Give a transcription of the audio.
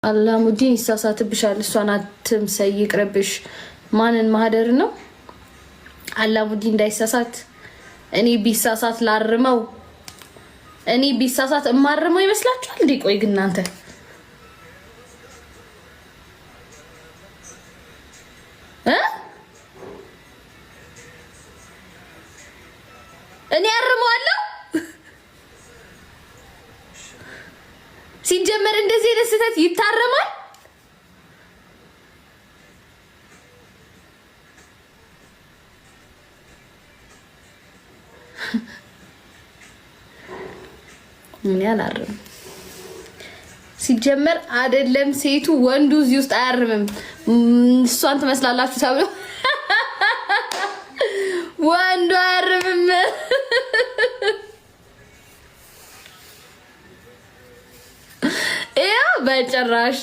አላሙዲን ይሳሳትብሻል። እሷን አትምሰይ ይቅርብሽ። ማንን ማህደር ነው? አላሙዲን እንዳይሳሳት። እኔ ቢሳሳት ላርመው። እኔ ቢሳሳት እማርመው ይመስላችኋል እንዴ? ቆይ ግን እናንተ እኔ አርመዋለሁ። ሲጀመር እንደዚህ አይነት ስህተት ይታረማል? ምን ያላርም? ሲጀመር አይደለም ሴቱ ወንዱ እዚህ ውስጥ አያርምም። እሷን ትመስላላችሁ ተብሎ ወንዱ አያርምም። ያ በጭራሽ